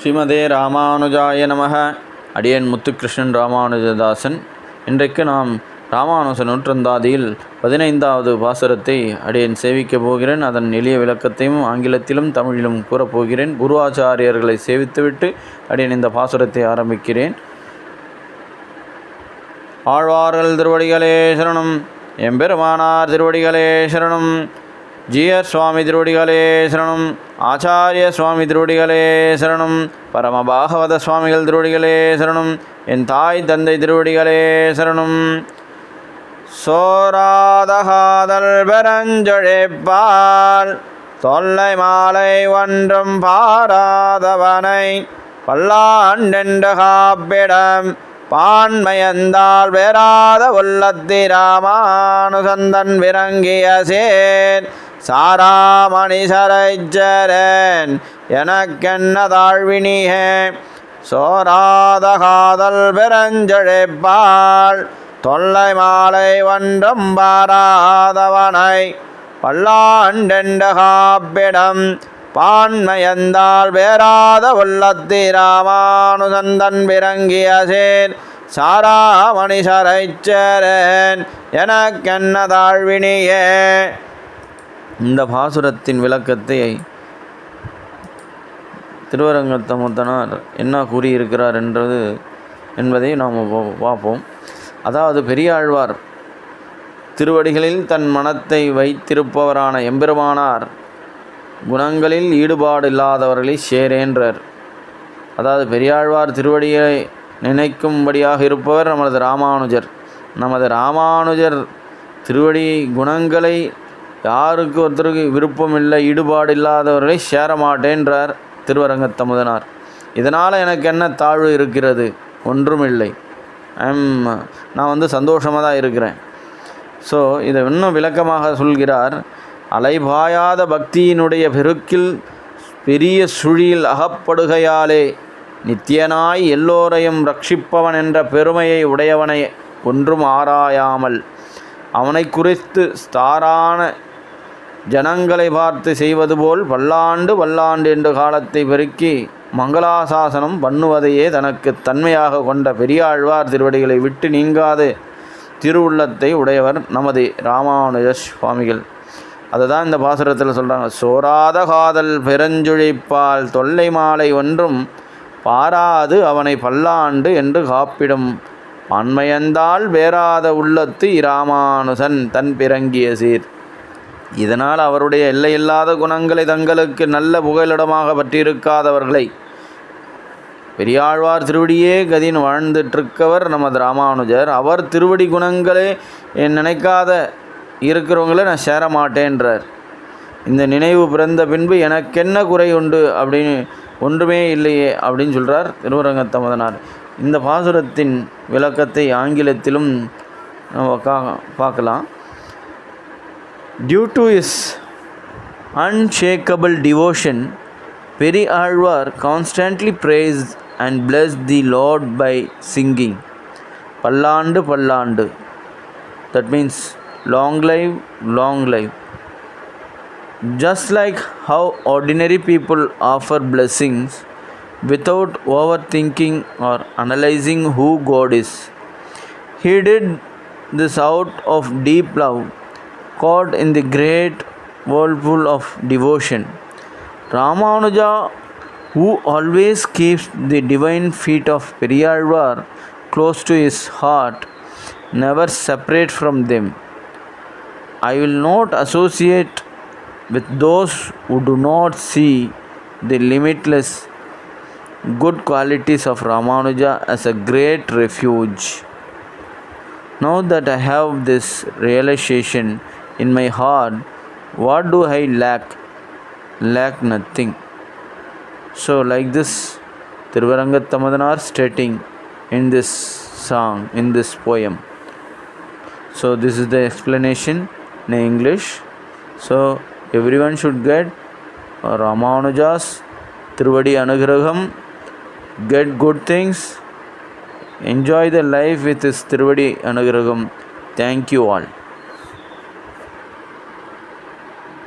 ஸ்ரீமதே ராமானுஜாய நமக. அடியேன் முத்துகிருஷ்ணன் ராமானுஜதாசன். இன்றைக்கு நாம் ராமானுஜ நூற்றந்தாதியில் 15வது பாசுரத்தை அடியேன் சேவிக்கப் போகிறேன். அதன் எளிய விளக்கத்தையும் ஆங்கிலத்திலும் தமிழிலும் கூறப்போகிறேன். குருவாச்சாரியர்களை சேவித்துவிட்டு அடியேன் இந்த பாசுரத்தை ஆரம்பிக்கிறேன். ஆழ்வார்கள் திருவடிகளே சரணம். எம்பெருமானார் திருவடிகளே சரணம். ஜியர் சுவாமி திருவடிகளே சரணம். ஆச்சாரிய சுவாமி திருவடிகளே சரணம். பரமபாகவத சுவாமிகள் திருவடிகளே சரணம். என் தாய் தந்தை திருவடிகளே சரணம். சோராதகாதல் பெரஞ்சொழிப்பால் தொல்லை மாலை ஒன்றும் பாராதவனை பல்லாண்டென்று காப்பிடம் பான்மையந்தால் பெறாத உள்ளத்தி ராமானுசந்தன் விரங்கிய சேர் சாராமணி சரைச்சரன் எனக்கென்ன தாழ்வினியே. சோராத காதல் பெரஞ்சொழிப்பால் தொல்லை மாலை ஒன்றும் பாராதவனை பல்லாண்டென்று காப்பிடம் பான்மையந்தால் பேராத உள்ளத்தி ராமானுசந்தன் விரங்கிய சேர் சாராமணி சரைச்சரன் எனக்கென்ன தாழ்வினியே. இந்த பாசுரத்தின் விளக்கத்தை திருவரங்கத்தமுத்தனார் என்ன கூறியிருக்கிறார் என்பதை நாம் பார்ப்போம். அதாவது பெரியாழ்வார் திருவடிகளில் தன் மனத்தை வைத்திருப்பவரான எம்பெருமானார் குணங்களில் ஈடுபாடு இல்லாதவர்களை சேரேன்றார். அதாவது பெரியாழ்வார் திருவடியை நினைக்கும்படியாக இருப்பவர் நமது ராமானுஜர். நமது ராமானுஜர் திருவடி குணங்களை யாருக்கு ஒருத்தருக்கு விருப்பமில்லை, ஈடுபாடு இல்லாதவர்களை சேர மாட்டேன்றார் திருவரங்கத்தமுதனார். இதனால் எனக்கு என்ன தாழ்வு இருக்கிறது? ஒன்றுமில்லை. நான் சந்தோஷமாக தான் இருக்கிறேன். ஸோ இதை இன்னும் விளக்கமாக சொல்கிறார். அலைபாயாத பக்தியினுடைய பெருக்கில் பெரிய சுழியில் அகப்படுகையாலே நித்தியனாய் எல்லோரையும் ரட்சிப்பவன் என்ற பெருமையை உடையவனை ஒன்றும் ஆராயாமல் அவனை குறித்து ஸ்தாரான ஜனங்களை பார்த்து செய்வது போல் பல்லாண்டு என்று காலத்தை பெருக்கி மங்களாசாசனம் பண்ணுவதையே தனக்கு தன்மையாக கொண்ட பெரியாழ்வார் திருவடிகளை விட்டு நீங்காத திருவுள்ளத்தை உடையவர் நமது ராமானுஜ சுவாமிகள். அதை தான் இந்த பாசுரத்தில் சொல்கிறாங்க. சோராத காதல் பெரஞ்சொழிப்பால் தொல்லை மாலை ஒன்றும் பாராது அவனை பல்லாண்டு என்று காப்பிடும் அண்மையந்தால் பேராத உள்ளத்து இராமானுசன் தன் பிறங்கிய சீர். இதனால் அவருடைய எல்லையில்லாத குணங்களை தங்களுக்கு நல்ல புகலிடமாக பற்றியிருக்காதவர்களை பெரியாழ்வார் திருவடியே கதின்னு வாழ்ந்துட்டுருக்கவர் நமது ராமானுஜர். அவர் திருவடி குணங்களே நினைக்காத இருக்கிறவங்கள நான் சேர மாட்டேன்றார். இந்த நினைவு பிறந்த பின்பு எனக்கென்ன குறை உண்டு அப்படின்னு ஒன்றுமே இல்லையே அப்படின்னு சொல்கிறார் திருவரங்கத்தமுதனார். இந்த பாசுரத்தின் விளக்கத்தை ஆங்கிலத்திலும் பார்க்கலாம். Due to his unshakable devotion, Periyalvar constantly praised and blessed the Lord by singing Pallandu Pallandu. That means long life, long life. Just like how ordinary people offer blessings without overthinking or analyzing who God is, he did this out of deep love, caught in the great whirlpool of devotion. Ramanuja, who always keeps the divine feet of Periyalvar close to his heart, never separate from them. I will not associate with those who do not see the limitless good qualities of Ramanuja as a great refuge. Now that I have this realization in my heart, what do I lack? Lack nothing. So like this Tiruvarangatamathanaar stating in this song, in this poem. So this is the explanation in English. So everyone should get Ramanuja's Tiruvadi Anugraham, get good things, enjoy the life with his Tiruvadi Anugraham. Thank you all.